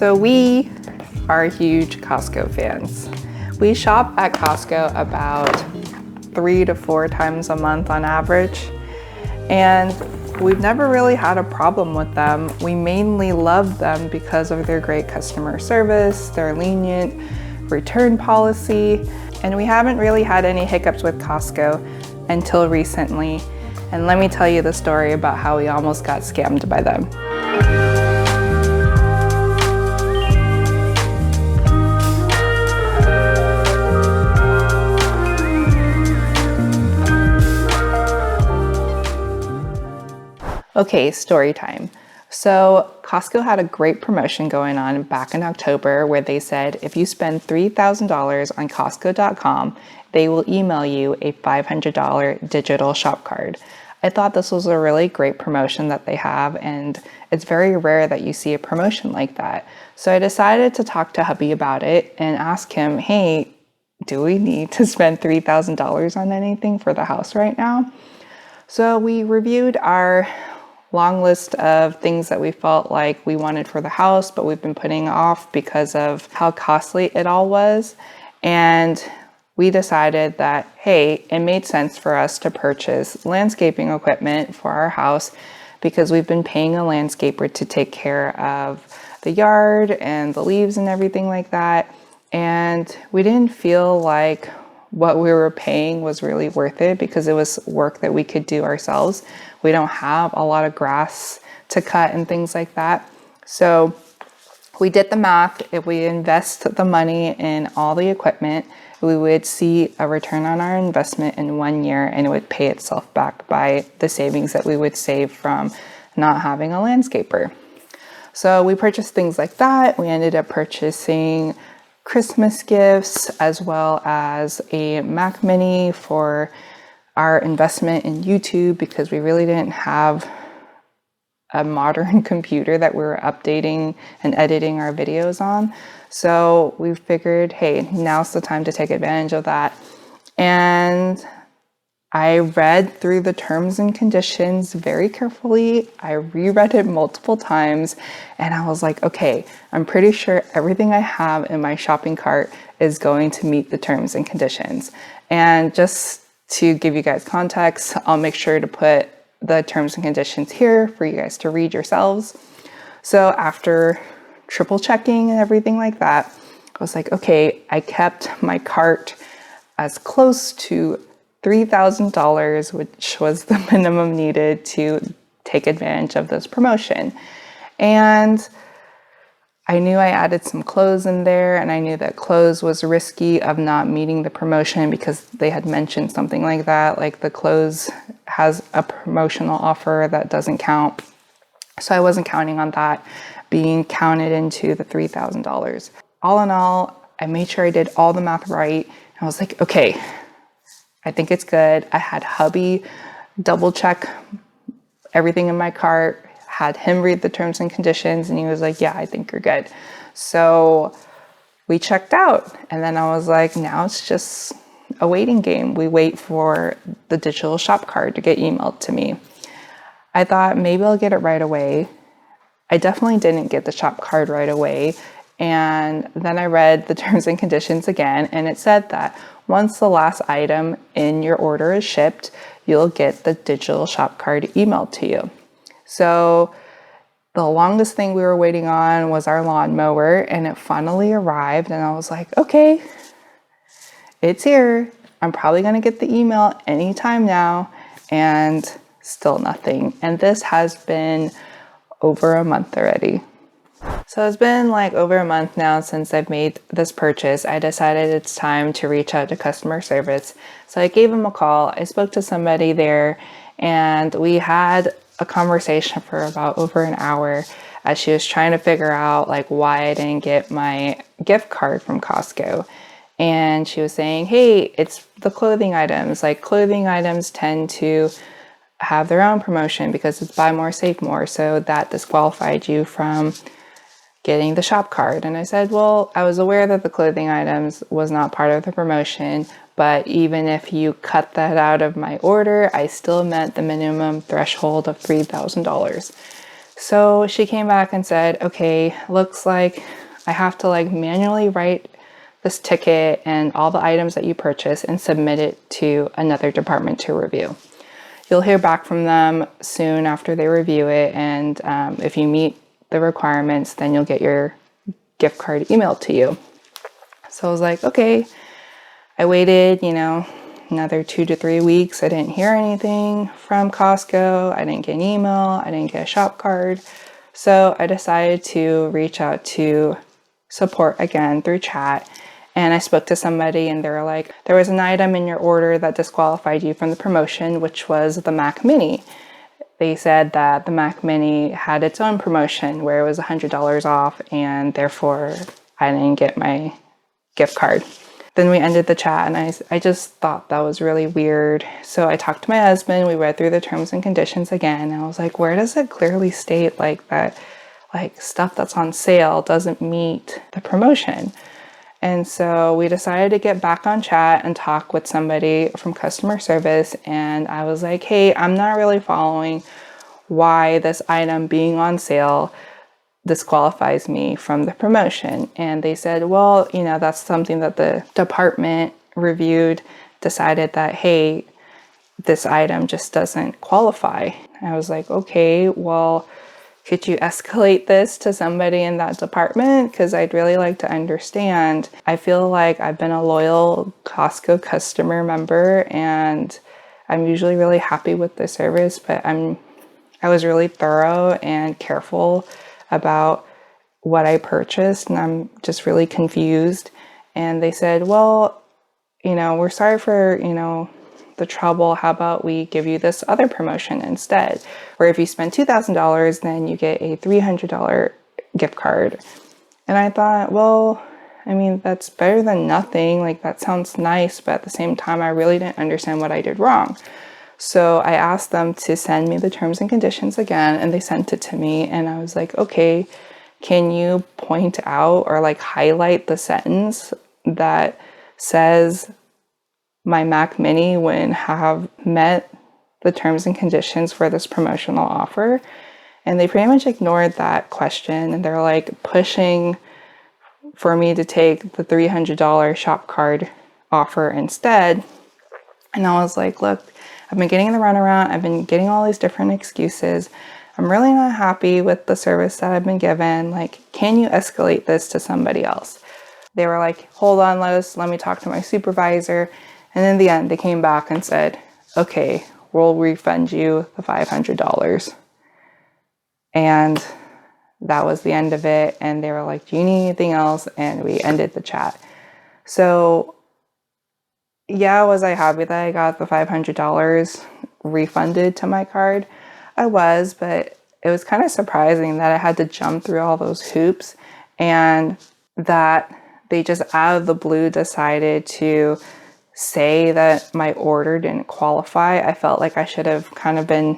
So we are huge Costco fans. We shop at Costco about 3 to 4 times a month on average, and we've never really had a problem with them. We mainly love them because of their great customer service, their lenient return policy, and we haven't really had any hiccups with Costco until recently. And let me tell you the story about how we almost got scammed by them. Okay, story time. So Costco had a great promotion going on back in October where they said if you spend $3,000 on Costco.com, they will email you a $500 digital shop card. I thought this was a really great promotion that they have, and it's very rare that you see a promotion like that. So I decided to talk to hubby about it and ask him, hey, do we need to spend $3,000 on anything for the house right now? So we reviewed our long list of things that we felt like we wanted for the house, but we've been putting off because of how costly it all was. And we decided that, hey, it made sense for us to purchase landscaping equipment for our house because we've been paying a landscaper to take care of the yard and the leaves and everything like that. And we didn't feel like what we were paying was really worth it because it was work that we could do ourselves. We don't have a lot of grass to cut and things like that. So we did the math. If we invest the money in all the equipment, we would see a return on our investment in 1 year, and it would pay itself back by the savings that we would save from not having a landscaper. So we purchased things like that. We ended up purchasing Christmas gifts as well as a Mac Mini for our investment in YouTube because we really didn't have a modern computer that we were updating and editing our videos on. So we figured, hey, now's the time to take advantage of that. And I read through the terms and conditions very carefully. I reread it multiple times and I was like, okay, I'm pretty sure everything I have in my shopping cart is going to meet the terms and conditions. And just to give you guys context, I'll make sure to put the terms and conditions here for you guys to read yourselves. So after triple checking and everything like that, I was like, okay, I kept my cart as close to $3,000, which was the minimum needed to take advantage of this promotion. And I knew I added some clothes in there, and I knew that clothes was risky of not meeting the promotion because they had mentioned something like that, like the clothes has a promotional offer that doesn't count. So I wasn't counting on that being counted into the $3,000. All in all, I made sure I did all the math right. I was like, okay, I think it's good. I had hubby double check everything in my cart, had him read the terms and conditions, and he was like, yeah, I think you're good. So we checked out, and then I was like, now it's just a waiting game. We wait for the digital shop card to get emailed to me. I thought maybe I'll get it right away. I definitely didn't get the shop card right away. And then I read the terms and conditions again, and it said that once the last item in your order is shipped, you'll get the digital shop card emailed to you. So the longest thing we were waiting on was our lawnmower, and it finally arrived, and I was like, okay, it's here. I'm probably going to get the email anytime now, and still nothing. And this has been over a month already. So it's been like over a month now since I've made this purchase. I decided it's time to reach out to customer service. So I gave them a call. I spoke to somebody there, and we had a conversation for about over an hour as she was trying to figure out like why I didn't get my gift card from Costco. And she was saying, hey, it's the clothing items. Like clothing items tend to have their own promotion because it's buy more, save more. So that disqualified you from getting the shop card. And I said, well, I was aware that the clothing items was not part of the promotion, but even if you cut that out of my order, I still met the minimum threshold of $3,000. So she came back and said, okay, looks like I have to like manually write this ticket and all the items that you purchase and submit it to another department to review. You'll hear back from them soon after they review it, and if you meet the requirements, then you'll get your gift card emailed to you. So I was like, okay. I waited, another 2 to 3 weeks. I didn't hear anything from Costco. I didn't get an email. I didn't get a shop card. So I decided to reach out to support again through chat. And I spoke to somebody and they were like, there was an item in your order that disqualified you from the promotion, which was the Mac Mini. They said that the Mac Mini had its own promotion where it was $100 off, and therefore I didn't get my gift card. Then we ended the chat, and I just thought that was really weird. So I talked to my husband, we read through the terms and conditions again, and I was like, where does it clearly state like that, like stuff that's on sale doesn't meet the promotion? And so we decided to get back on chat and talk with somebody from customer service. And I was like, hey, I'm not really following why this item being on sale disqualifies me from the promotion. And they said, well, that's something that the department reviewed, decided that, hey, this item just doesn't qualify. I was like, okay, well, could you escalate this to somebody in that department? Because I'd really like to understand. I feel like I've been a loyal Costco customer member, and I'm usually really happy with the service, but I was really thorough and careful about what I purchased, and I'm just really confused. And they said, well, we're sorry for, the trouble. How about we give you this other promotion instead? Or if you spend $2,000, then you get a $300 gift card. And I thought, well, that's better than nothing. Like, that sounds nice, but at the same time, I really didn't understand what I did wrong. So I asked them to send me the terms and conditions again, and they sent it to me. And I was like, okay, can you point out or like highlight the sentence that says my Mac Mini wouldn't have met the terms and conditions for this promotional offer? And they pretty much ignored that question, and they're like pushing for me to take the $300 shop card offer instead. And I was like, look, I've been getting the runaround. I've been getting all these different excuses. I'm really not happy with the service that I've been given. Like, can you escalate this to somebody else? They were like, hold on, let me talk to my supervisor. And in the end, they came back and said, okay, we'll refund you the $500. And that was the end of it. And they were like, do you need anything else? And we ended the chat. So yeah, was I happy that I got the $500 refunded to my card? I was, but it was kind of surprising that I had to jump through all those hoops, and that they just out of the blue decided to say that my order didn't qualify. I felt like I should have kind of been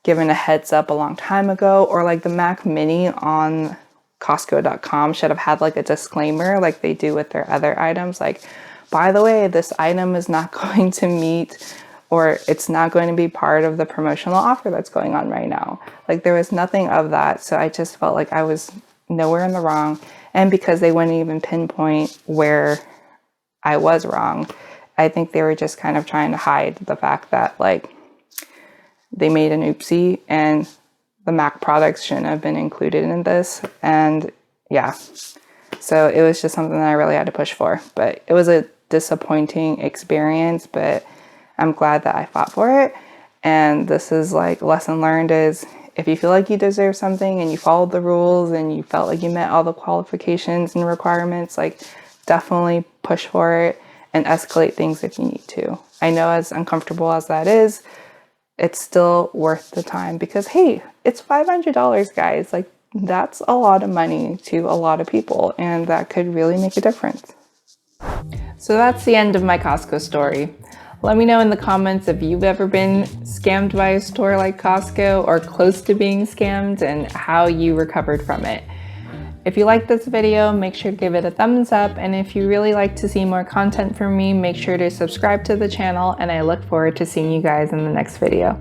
given a heads up a long time ago, or like the Mac Mini on Costco.com should have had like a disclaimer like they do with their other items. Like, by the way, this item is not going to meet, or it's not going to be part of the promotional offer that's going on right now. Like, there was nothing of that. So I just felt like I was nowhere in the wrong. And because they wouldn't even pinpoint where I was wrong, I think they were just kind of trying to hide the fact that like they made an oopsie and the Mac products shouldn't have been included in this. And yeah, so it was just something that I really had to push for. But it was a disappointing experience, but I'm glad that I fought for it. And this is like, lesson learned is, if you feel like you deserve something and you followed the rules and you felt like you met all the qualifications and requirements, like, definitely push for it and escalate things if you need to. I know, as uncomfortable as that is, it's still worth the time, because hey, it's $500, guys. Like, that's a lot of money to a lot of people, and that could really make a difference. So that's the end of my Costco story. Let me know in the comments if you've ever been scammed by a store like Costco or close to being scammed, and how you recovered from it. If you like this video, make sure to give it a thumbs up. And if you really like to see more content from me, make sure to subscribe to the channel, and I look forward to seeing you guys in the next video.